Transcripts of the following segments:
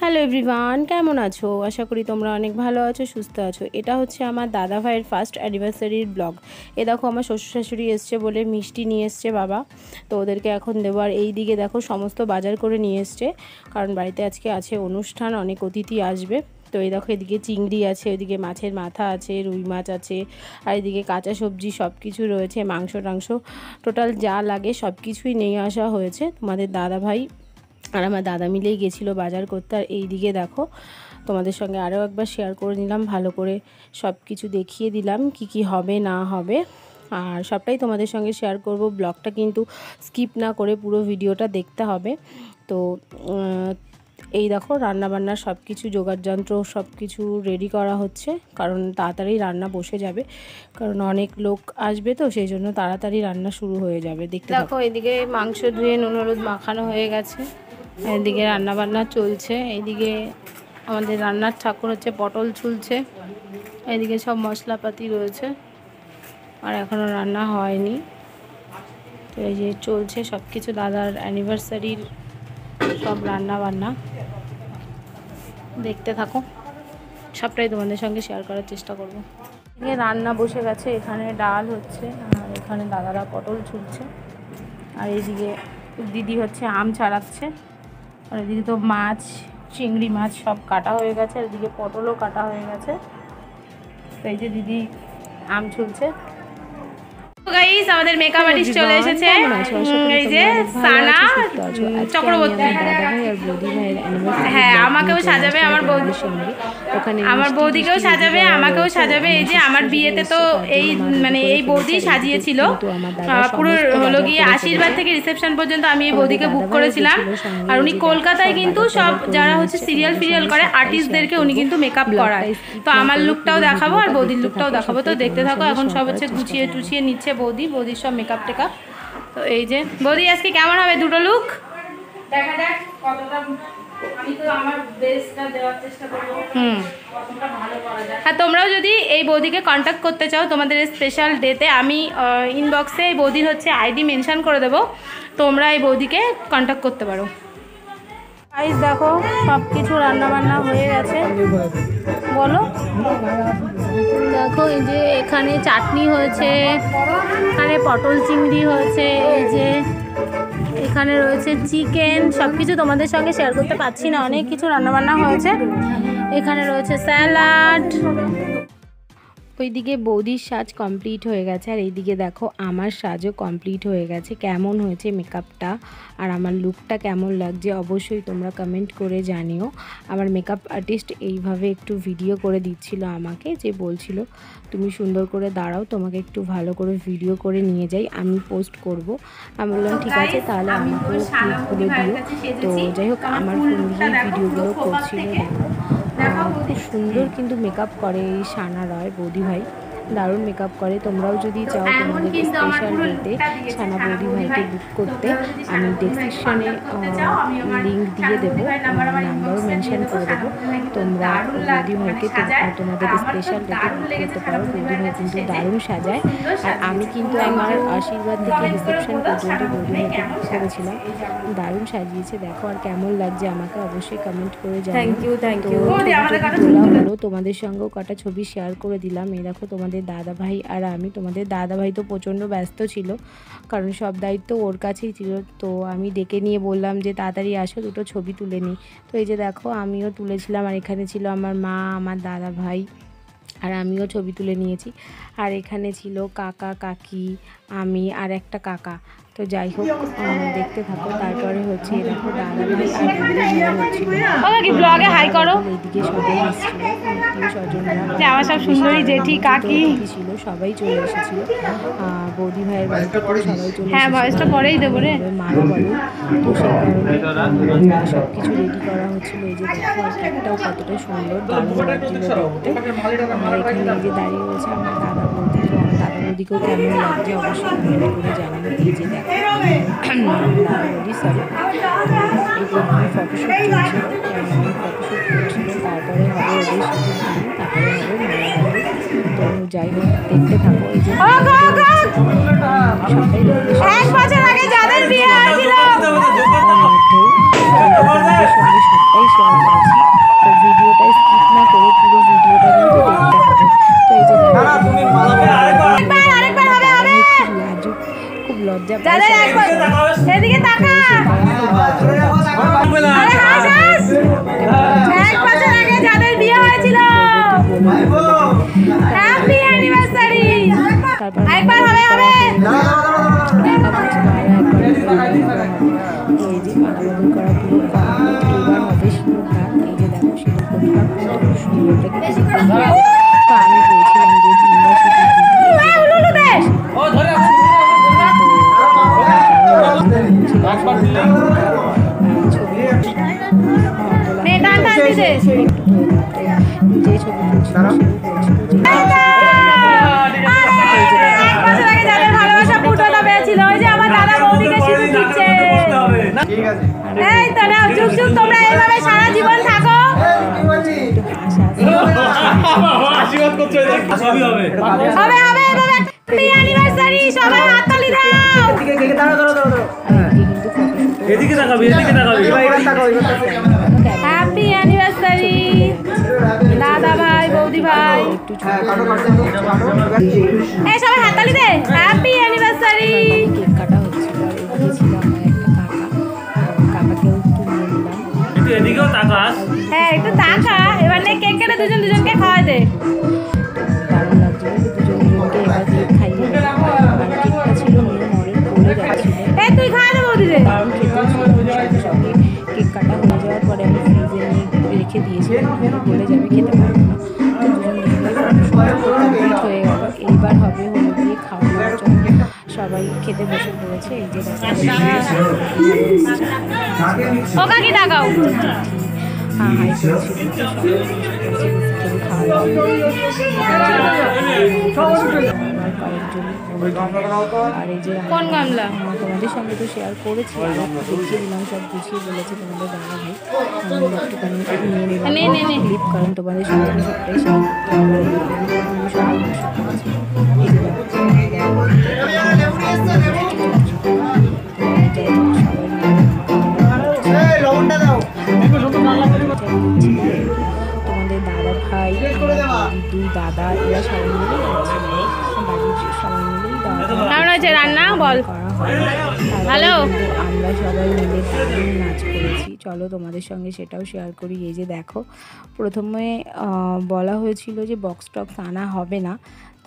Hello everyone, কেমন আছো? আশা করি তোমরা অনেক ভালো আছো, সুস্থ আছো। এটা হচ্ছে আমার দাদা ভাইয়ের ফার্স্ট অ্যানিভার্সারির ব্লগ। এ দেখো আমার শ্বশুর শাশুড়ি এসছে বলে মিষ্টি নিয়ে এসছে বাবা, তো ওদেরকে এখন দেবো। আর এই দিকে দেখো সমস্ত বাজার করে নিয়ে এসছে, কারণ বাড়িতে আজকে আছে অনুষ্ঠান, অনেক অতিথি আসবে। তো এই দেখো এদিকে চিংড়ি আছে, ওইদিকে মাছের মাথা আছে, রুই মাছ আছে, আর এদিকে কাঁচা সবজি সব কিছু রয়েছে, মাংস টাংস টোটাল যা লাগে সব কিছুই নিয়ে আসা হয়েছে। তোমাদের দাদা ভাই আর আমার দাদা মিলেই গেছিলো বাজার করতে। আর এই দিকে দেখো তোমাদের সঙ্গে আরও একবার শেয়ার করে নিলাম, ভালো করে সব কিছু দেখিয়ে দিলাম কি কি হবে না হবে, আর সবটাই তোমাদের সঙ্গে শেয়ার করব। ব্লগটা কিন্তু স্কিপ না করে পুরো ভিডিওটা দেখতে হবে। তো এই দেখো রান্নাবান্নার সব কিছু জোগাড়যন্ত্র সব কিছু রেডি করা হচ্ছে, কারণ তাড়াতাড়ি রান্না বসে যাবে, কারণ অনেক লোক আসবে, তো সেই জন্য তাড়াতাড়ি রান্না শুরু হয়ে যাবে। দেখতে দেখো এদিকে মাংস ধুয়ে নুন হলুদ মাখানো হয়ে গেছে, এদিকে রান্নাবান্না চলছে। এইদিকে আমাদের রান্নার ঠাকুর হচ্ছে পটল ছুলছে, এইদিকে সব মশলাপাতি রয়েছে, আর এখনও রান্না হয়নি। তো এই যে চলছে সব কিছু, দাদার অ্যানিভার্সারির সব রান্না বান্না দেখতে থাকো, সবটাই তোমাদের সঙ্গে শেয়ার করার চেষ্টা করব। এদিকে রান্না বসে গেছে, এখানে ডাল হচ্ছে, আর এখানে দাদারা পটল ছুলছে, আর এইদিকে দিদি হচ্ছে আম ছাড়াচ্ছে, আর এদিকে তো মাছ চিংড়ি মাছ সব কাটা হয়ে গেছে, আর এদিকে পটলও কাটা হয়ে গেছে। তো এই যে দিদি আম ছুলছে। গাইস আমাদের মেকআপ আর্টিস্ট চলে এসেছে, এই যে সানা চক্রবর্তী। হ্যাঁ আমাকেও সাজাবে, আমার বৌদির সঙ্গে, আমার বৌদিকেও সাজাবে, আমাকেও সাজাবে। এই যে আমার বিয়েতে তো এই মানে এই বৌদি সাজিয়েছিল, পুরো হলো গিয়ে আশীর্বাদ থেকে রিসেপশন পর্যন্ত আমি এই বৌদিকে বুক করেছিলাম। আর উনি কলকাতায় কিন্তু সব যারা হচ্ছে সিরিয়াল করে আর্টিস্টদেরকে উনি কিন্তু মেকআপ করায়। তো আমার লুকটাও দেখাবো আর বৌদির লুকটাও দেখাবো, তো দেখতে থাকো। এখন সব হচ্ছে গুছিয়ে টুছিয়ে নিচ্ছে বৌদির সব মেকআপ টেকআপ। তো এই যে বৌদি আজকে কেমন হবে দুটো লুক দেখা যাক কতটা, আমি তো আমার বেস্টটা দেওয়ার চেষ্টা করব, কতটা ভালো করা যায়। আর তোমরাও যদি এই বৌদিকে কন্ট্যাক্ট করতে চাও তোমাদের স্পেশাল ডেতে, আমি ইনবক্সে এই বৌদির হচ্ছে আইডি মেনশন করে দেবো, তোমরা এই বৌদিকে কন্ট্যাক্ট করতে পারো। গাইস দেখো সব কিছু রান্নাবান্না হয়ে গেছে, বলো। দেখো এই যে এখানে চাটনি হয়েছে, এখানে পটল চিংড়ি হয়েছে, এই যে এখানে রয়েছে চিকেন, সব কিছু তোমাদের সঙ্গে শেয়ার করতে পারছি না, অনেক কিছু রান্নাবান্না হয়েছে। এখানে রয়েছে স্যালাড। ওইদিকে বৌদির সাজ কমপ্লিট হয়ে গেছে, আর এইদিকে দেখো আমার সাজও কমপ্লিট হয়ে গেছে। কেমন হয়েছে মেকআপটা আর আমার লুকটা কেমন লাগছে অবশ্যই তোমরা কমেন্ট করে জানিও। আমার মেকআপ আর্টিস্ট এইভাবে একটু ভিডিও করে দিচ্ছিল আমাকে, যে বলছিল তুমি সুন্দর করে দাঁড়াও, তোমাকে একটু ভালো করে ভিডিও করে নিয়ে যাই, আমি পোস্ট করব। আমি বললাম ঠিক আছে, তাহলে আমাকেও ক্লিপগুলো দিও। তো যাই হোক আমার ফোন দিয়ে ভিডিওগুলো করছিল। দেখো খুব সুন্দর কিন্তু মেকআপ করে এই সানা রয় বৌদি ভাই, দারুণ মেকআপ করে। তোমরাও যদি চাও তোমাদের স্পেশাল ডেতে সানা বৌদি ভাইকে বুক করতে, আমি ডেসক্রিপশানে লিঙ্ক দিয়ে দেবো, নাম্বারও মেনশন করে দেবো, তোমরা বৌদি ভাইকে তোমাদের স্পেশাল ডেতে বুক করতে পারো। বৌদি ভাই কিন্তু দারুণ সাজায়, আর আমি কিন্তু আমার আশীর্বাদ থেকে রিসেপশন পর্যন্ত বৌদি ভাইকে বুক করেছিলাম, দারুণ সাজিয়েছে। দেখো আর কেমন লাগছে আমাকে অবশ্যই কমেন্ট করে জানাও। থ্যাংক ইউ তোলা হলো, তোমাদের সঙ্গেও কটা ছবি শেয়ার করে দিলাম। এই দেখো তোমাদের দাদা ভাই আর আমি। তোমাদের দাদা ভাই তো প্রচণ্ড ব্যস্ত ছিল, কারণ সব দায়িত্ব ওর কাছেই ছিল। তো আমি ডেকে নিয়ে বললাম যে তাড়াতাড়ি আসো, দুটো ছবি তুলে নিই। তো এই যে দেখো আমিও তুলেছিলাম, আর এখানে ছিল আমার মা, আমার দাদা ভাই, আর আমিও ছবি তুলে নিয়েছি। আর এখানে ছিল কাকা কাকি, আমি আর একটা কাকা। তো যাই হোক দেখতে থাকো। তারপরে হচ্ছে দেখো দাদা ভাই আর হচ্ছিল, ব্লগে হাই করো। এইদিকে সবাই এসেছিল, আত্মীয় স্বজনরা, আমার সব সুন্দরী জেঠি কাকি ছিল, সবাই চলে এসেছিল। বৌদি ভাইয়ের বাড়ি থেকে সবাই চলে, হ্যাঁ ভয়েসটা পরেই দেবো রে মারা বলো। তো সেই কারণে সব কিছু রেডি করা হচ্ছিলো। এই যে দেখো কেকটাও কতটা সুন্দর, দারুণ লাগছিল দেখতে। আর এখানে এই যে দাঁড়িয়ে রয়েছে আমার দাদা বৌদি, তো আমার দাদা বৌদিকেও কেমন লাগছে অবশ্যই কমেন্ট করে জানাবে। এই যে দেখো দাদা বৌদি, সরি, এই যে এখানে ফটোশ্যুট চলছিল, ফটোশ্যুট করছিল, তারপরে হবে ওদের সাথে গান, তারপরে হবে মালাবাড়ি। তো যাই হোক দেখতে থাকো। এই যে সবাই শেয়ার করছি। তো ভিডিওটা স্কিপ না করে পুরো ভিডিওটা কিন্তু দেখতে হবে। তো এই যে খুব লাজুক, খুব লজ্জা পায়। আমি বলছিলাম যে তোমরা শুধু যে ছবি এদিকে তাকাবি, এদিকে তাকাবি। হ্যাপি অ্যানিভার্সারি দাদা ভাই, বৌদি ভাই, এই সবাই হাততালি দে। Happy anniversary. কেক কাটা হচ্ছিল আর এদিকে ছিল আমার একটা কাকাকেও একটু নিয়ে নিলাম। একটু এদিকেও তাকাস। হ্যাঁ একটু তাকা, এবার নে কেক কেটে দুজনকে খাওয়াই দে। দারুণ লাগছিল, দুজন দুজনকে এবার কেক খাইয়ে দিলাম। আর কেকটা ছিল মেয়ের পড়ে যাচ্ছিল। এই তুই খাওয়া দে বৌদি দে। সঙ্গে কেক কাটা হয়ে যাওয়ার পরে আমি ফ্রিজে নিয়ে রেখে দিয়েছিলাম, বলে যাবে খেতে পারবো না। তো দুজন কমপ্লিট হয়ে গেল। এইবার হবে হলো গিয়ে খাওয়া দাওয়ার জন্য সবাই খেতে বসে পড়েছে। এই যে ও কাকি তাকাও। হ্যাঁ হাই করেছিল, খাওয়া দাওয়া আর এই যে কোন গামলা? তোমাদের সঙ্গে তো শেয়ার করেছি, আর দেখিয়ে দিলাম, সব গুছিয়ে বলেছে তোমাদের দাদা ভাই। একটুখানি নিয়ে নিলাম ক্লিপ, কারণ তোমাদের সঙ্গে সবটাই শেয়ার করতে হবে। তোমাদের দাদা ভাই, দুই দাদা, এরা সবাই মিলেই আছে, বাড়ির সবাই মিলেই কেমন হয়েছে রান্না বল? করা হয়। ভালো। আমরা সবাই মিলে দারুণ নাচ করেছি, চলো তোমাদের সঙ্গে সেটাও শেয়ার করি। এই যে দেখো, প্রথমে বলা হয়েছিল যে বক্স টক্স আনা হবে না,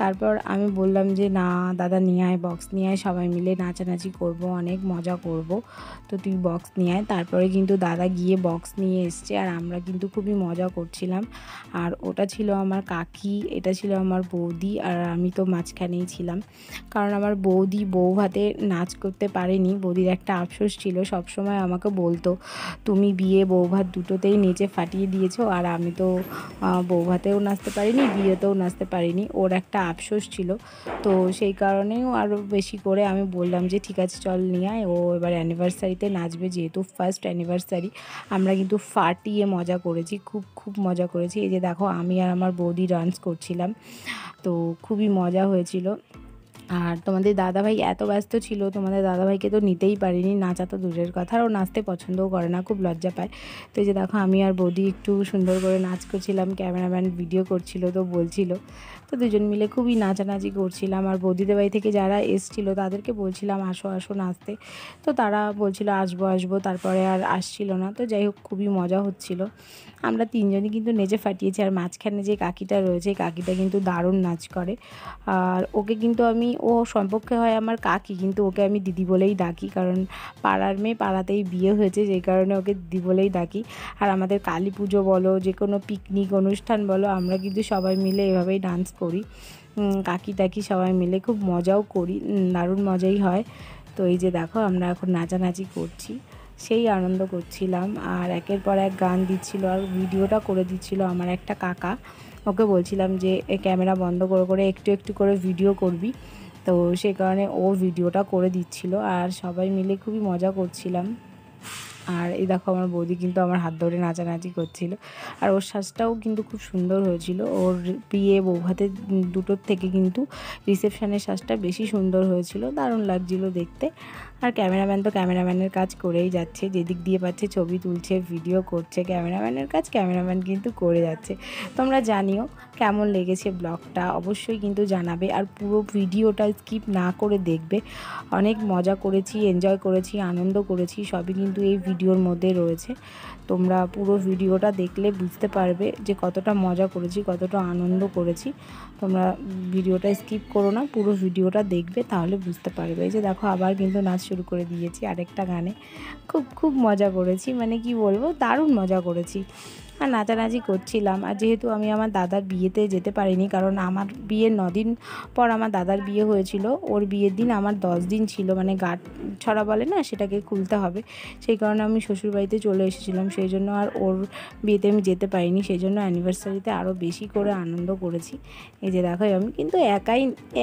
তারপর আমি বললাম যে না দাদা নিয়ে আয়, বক্স নিয়ে আয়, সবাই মিলে নাচানাচি করব, অনেক মজা করব, তো তুই বক্স নিয়ে আয়। তারপরে কিন্তু দাদা গিয়ে বক্স নিয়ে এসছে, আর আমরা কিন্তু খুবই মজা করছিলাম। আর ওটা ছিল আমার কাকি, এটা ছিল আমার বৌদি, আর আমি তো মাঝখানেই ছিলাম, কারণ আমার বৌদি বউ ভাতে নাচ করতে পারেনি। বৌদির একটা আফসোস ছিল, সবসময় আমাকে বলতো তুমি বিয়ে বউ ভাত দুটোতেই নেচে ফাটিয়ে দিয়েছো, আর আমি তো বউ ভাতেও নাচতে পারিনি, বিয়েতেও নাচতে পারিনি। ওর একটা আফসোস ছিল, তো সেই কারণেও আরও বেশি করে আমি বললাম যে ঠিক আছে চল নিয়ে আয়, ও এবার অ্যানিভার্সারিতে নাচবে, যেহেতু ফার্স্ট অ্যানিভার্সারি। আমরা কিন্তু ফাটিয়ে মজা করেছি, খুব খুব মজা করেছি। এই যে দেখো, আমি আর আমার বৌদি ডান্স করছিলাম, তো খুবই মজা হয়েছিল। আর তোমাদের দাদাভাই এত ব্যস্ত ছিল, তোমাদের দাদাভাইকে তো নিতেই পারিনি, নাচা তো দূরের কথা, আর ও নাচতে পছন্দও করে না, খুব লজ্জা পায়। তো এই যে দেখো, আমি আর বৌদি একটু সুন্দর করে নাচ করছিলাম, ক্যামেরাম্যান ভিডিও করছিল, তো বলছিল, তো দুজন মিলে খুবই নাচানাচি করছিলাম। আর বৌদিদের বাড়ি থেকে যারা এসছিল তাদেরকে বলছিলাম আসো আসো নাচতে, তো তারা বলছিল আসবো আসবো, তারপরে আর আসছিল না। তো যাই হোক, খুবই মজা হচ্ছিল। আমরা তিনজনই কিন্তু নেচে ফাটিয়েছি। আর মাঝখানে যে কাকিটা রয়েছে, কাকিটা কিন্তু দারুণ নাচ করে। আর ওকে কিন্তু আমি, ও সম্পর্কে হয় আমার কাকি, কিন্তু ওকে আমি দিদি বলেই ডাকি, কারণ পাড়ার মেয়ে, পাড়াতেই বিয়ে হয়েছে, যেই কারণে ওকে দিদি বলেই ডাকি। আর আমাদের কালী পুজো বলো, যে কোনো পিকনিক অনুষ্ঠান বলো, আমরা কিন্তু সবাই মিলে এভাবেই ডান্স করি, কাকি টাকি সবাই মিলে খুব মজাও করি, দারুণ মজাই হয়। তো এই যে দেখো, আমরা এখন নাচানাচি করছি, সেই আনন্দ করছিলাম। আর একের পর এক গান দিচ্ছিল, আর ভিডিওটা করে দিচ্ছিল আমার একটা কাকা। ওকে বলছিলাম যে ক্যামেরা বন্ধ করে করে একটু একটু করে ভিডিও করবি, তো সেই কারণে ও ভিডিওটা করে দিচ্ছিল, আর সবাই মিলে খুবই মজা করছিলাম। আর এই দেখো, আমার বৌদি কিন্তু আমার হাত ধরে নাচানাচি করছিল, আর ওর সাজটাও কিন্তু খুব সুন্দর হয়েছিল। ওর বিয়ে বউ ভাতে দুটোর থেকে কিন্তু রিসেপশনের সাজটা বেশি সুন্দর হয়েছিল, দারুণ লাগছিল দেখতে। আর ক্যামেরাম্যান তো ক্যামেরাম্যানের কাজ করেই যাচ্ছে, যেদিক দিয়ে পাচ্ছে ছবি তুলছে, ভিডিও করছে। ক্যামেরাম্যানের কাজ ক্যামেরাম্যান কিন্তু করে যাচ্ছে। তোমরা জানিও কেমন লেগেছে ব্লগটা, অবশ্যই কিন্তু জানাবে। আর পুরো ভিডিওটা স্কিপ না করে দেখবে। অনেক মজা করেছি, এনজয় করেছি, আনন্দ করেছি, সবই কিন্তু এই ভিডিওর মধ্যে রয়েছে। তোমরা পুরো ভিডিওটা দেখলে বুঝতে পারবে যে কতটা মজা করেছি, কতটা আনন্দ করেছি। তোমরা ভিডিওটা স্কিপ করো না, পুরো ভিডিওটা দেখবে, তাহলে বুঝতে পারবে। এই যে দেখো আবার কিন্তু নাচ শুরু করে দিয়েছি আরেকটা গানে। খুব মজা করেছি, মানে কি বলবো, দারুণ মজা করেছি। আর নাচানাচি করছিলাম। আর যেহেতু আমি আমার দাদার বিয়েতে যেতে পারিনি, কারণ আমার বিয়ের 9 দিন পর আমার দাদার বিয়ে হয়েছিল। ওর বিয়ের দিন আমার 10 দিন ছিল, মানে গাঁট ছড়া বলে না, সেটাকে খুলতে হবে। সেই কারণে আমি শ্বশুরবাড়িতে চলে এসেছিলাম, সেই জন্য আর ওর বিয়েতে আমি যেতে পারিনি। সেই জন্য অ্যানিভার্সারিতে আরও বেশি করে আনন্দ করেছি। এই যে দেখো আমি কিন্তু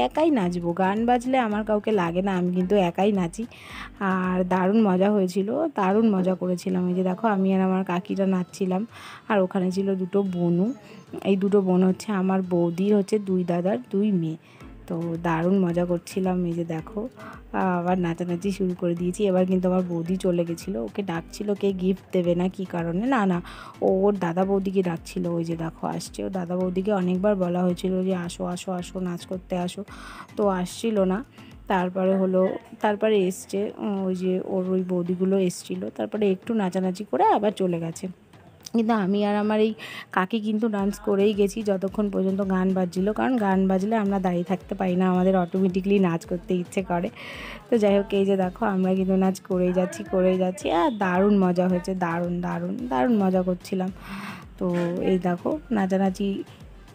একাই নাচবো, গান বাজলে আমার কাউকে লাগে না, আমি কিন্তু একাই নাচি। আর দারুণ মজা হয়েছিল, দারুণ মজা করেছিলাম। এই যে দেখো আমি আর আমার কাকিরা নাচছিলাম। আর ওখানে ছিল দুটো বোনও। এই দুটো বোন হচ্ছে আমার বৌদির হচ্ছে 2 দাদার 2 মেয়ে। তো দারুণ মজা করছিলাম। এই যে দেখো আবার নাচানাচি শুরু করে দিয়েছি। এবার কিন্তু আমার বৌদি চলে গেছিলো, ওকে ডাকছিল কে গিফট দেবে না কি কারণে, না ওর দাদা বৌদিকে ডাকছিল। ওই যে দেখো আসছে, ও দাদা বৌদিকে অনেকবার বলা হয়েছিল যে আসো আসো আসো, নাচ করতে আসো, তো আসছিল না। তারপরে এসছে, ওই যে ওর ওই বৌদিগুলো এসছিলো, তারপরে একটু নাচানাচি করে আবার চলে গেছে। কিন্তু আমি আর আমার এই কাকি কিন্তু ডান্স করেই গেছি যতক্ষণ পর্যন্ত গান বাজছিল, কারণ গান বাজলে আমরা দাঁড়িয়ে থাকতে পারি না, আমাদের অটোমেটিকলি নাচ করতে ইচ্ছে করে। তো যাই হোক, এই যে দেখো আমরা কিন্তু নাচ করেই যাচ্ছি। আর দারুণ মজা হয়েছে, দারুণ মজা করছিলাম। তো এই দেখো নাচানাচি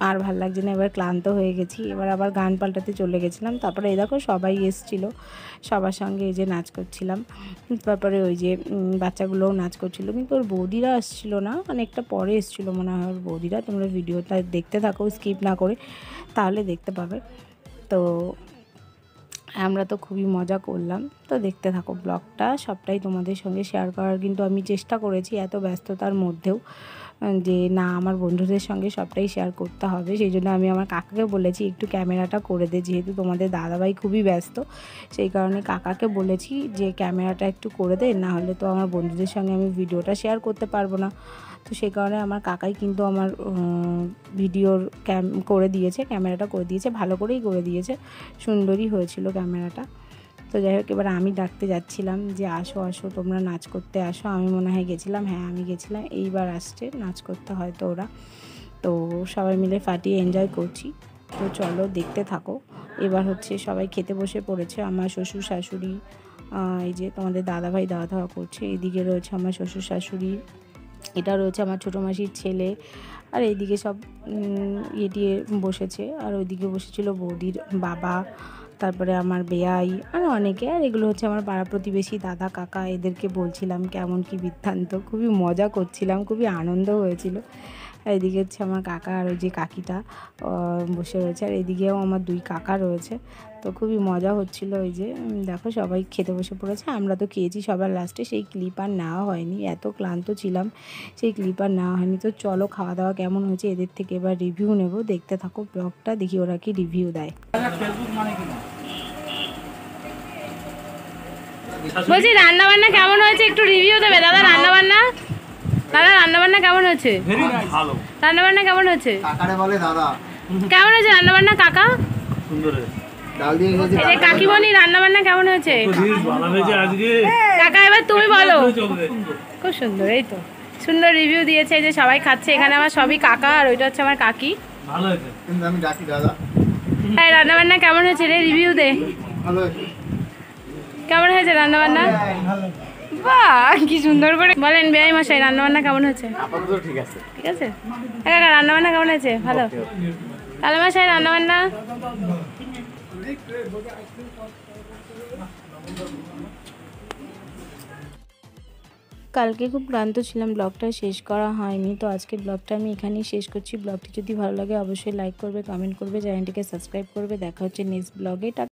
আর ভাল লাগছে না, এবার ক্লান্ত হয়ে গেছি। এবার আবার গান পাল্টাতে চলে গেছিলাম। তারপরে এই দেখো সবাই এসেছিলো, সবার সঙ্গে এই যে নাচ করছিলাম। তারপরে ওই যে বাচ্চাগুলোও নাচ করছিলো, কিন্তু ওর বৌদিরা আসছিলো না, অনেকটা পরে এসেছিলো মনে হয় ওর বৌদিরা। তোমরা ভিডিওটা দেখতে থাকো স্কিপ না করে, তাহলে দেখতে পাবে। তো আমরা তো খুবই মজা করলাম। তো দেখতে থাকো ব্লগটা, সবটাই তোমাদের সঙ্গে শেয়ার করার কিন্তু আমি চেষ্টা করেছি এত ব্যস্ততার মধ্যেও, যে না আমার বন্ধুদের সঙ্গে সবটাই শেয়ার করতে হবে। সেই জন্য আমি আমার কাকাকে বলেছি একটু ক্যামেরাটা করে দে, যেহেতু তোমাদের দাদাভাই খুবই ব্যস্ত, সেই কারণে কাকাকে বলেছি যে ক্যামেরাটা একটু করে দে, না হলে তো আমার বন্ধুদের সঙ্গে আমি ভিডিওটা শেয়ার করতে পারবো না। তো সেই কারণে আমার কাকাই কিন্তু আমার ভিডিওর করে দিয়েছে, ক্যামেরাটা করে দিয়েছে, ভালো করেই করে দিয়েছে, সুন্দরই হয়েছিল ক্যামেরাটা। তো যাই হোক, এবার আমি ডাকতে যাচ্ছিলাম যে আসো আসো তোমরা নাচ করতে আসো। আমি মনে হয় গেছিলাম, হ্যাঁ আমি গেছিলাম, এইবার আসছে নাচ করতে হয়তো ওরা। তো সবাই মিলে ফাটিয়ে এনজয় করছি। তো চলো দেখতে থাকো। এবার হচ্ছে সবাই খেতে বসে পড়েছে, আমার শ্বশুর শাশুড়ি, এই যে তোমাদের দাদাভাই দাওয়া দাওয়া করছে, এদিকে রয়েছে আমার শ্বশুর শাশুড়ি, এটা রয়েছে আমার ছোটো মাসির ছেলে, আর এইদিকে সব দিয়ে বসেছে। আর ওইদিকে বসেছিল বৌদির বাবা, তারপরে আমার বেয়াই, আর অনেকে। আর এগুলো হচ্ছে আমার পাড়া প্রতিবেশী দাদা কাকা, এদেরকে বলছিলাম কেমন কি বৃত্তান্ত, খুবই মজা করছিলাম, খুবই আনন্দ হয়েছিল। আর এদিকে হচ্ছে আমার কাকা আর ওই যে কাকিটা বসে রয়েছে, আর এদিকেও আমার 2 কাকা রয়েছে। তো খুবই মজা হচ্ছিল। ওই যে দেখো সবাই খেতে বসে পড়েছে, আমরা তো খেয়েছি সবার লাস্টে, সেই ক্লিপ আর নেওয়া হয়নি, এত ক্লান্ত ছিলাম, সেই ক্লিপ আর নেওয়া হয়নি। তো চলো খাওয়া দাওয়া কেমন হয়েছে এদের থেকে এবার রিভিউ নেব, দেখতে থাকো ব্লগটা, দেখি ওরা কি রিভিউ দেয়। বলছি রান্না বান্না কেমন হয়েছে একটু রিভিউ দেবে দাদা? রান্না বান্না কেমন হয়েছে? ভালো। রান্না বান্না কেমন হয়েছে? কাকারে বলে দাদা। কেমন হয়েছে রান্না বান্না কাকা? সুন্দর ডাল দিয়ে গেছি। এই যে কাকিমণি রান্না বান্না কেমন হয়েছে? ভালো হয়েছে আজকে। কাকা এবার তুমি বলো। খুব সুন্দর, এই তো সুন্দর রিভিউ দিয়েছে। এই যে সবাই খাচ্ছে, এখানে আমার সবই কাকা, আর ওইটা হচ্ছে আমার কাকি। ভালো হয়েছে। কিন্তু আমি ডাকি দাদা। এই রান্না বান্না কেমন হয়েছে রে? রিভিউ দে। ভালো হয়েছে। কেমন হয়েছে রান্না বান্না? বাহ কি সুন্দর করে বলেন বেয়াই মশাই, রান্না বান্না কেমন হয়েছে? আপাতত ঠিক আছে। ঠিক আছে কাকা, রান্না বান্না কেমন হয়েছে? ভালো। কালো মশাই রান্না বান্না? কালকে খুব ক্লান্ত ছিলাম, ব্লগটা শেষ করা হয়নি। তো আজকে ব্লগটা আমি এখানেই শেষ করছি। ব্লগটি যদি ভালো লাগে অবশ্যই লাইক করবে, কমেন্ট করবে, চ্যানেলটিকে সাবস্ক্রাইব করবে। দেখা হচ্ছে নেক্সট ব্লগে।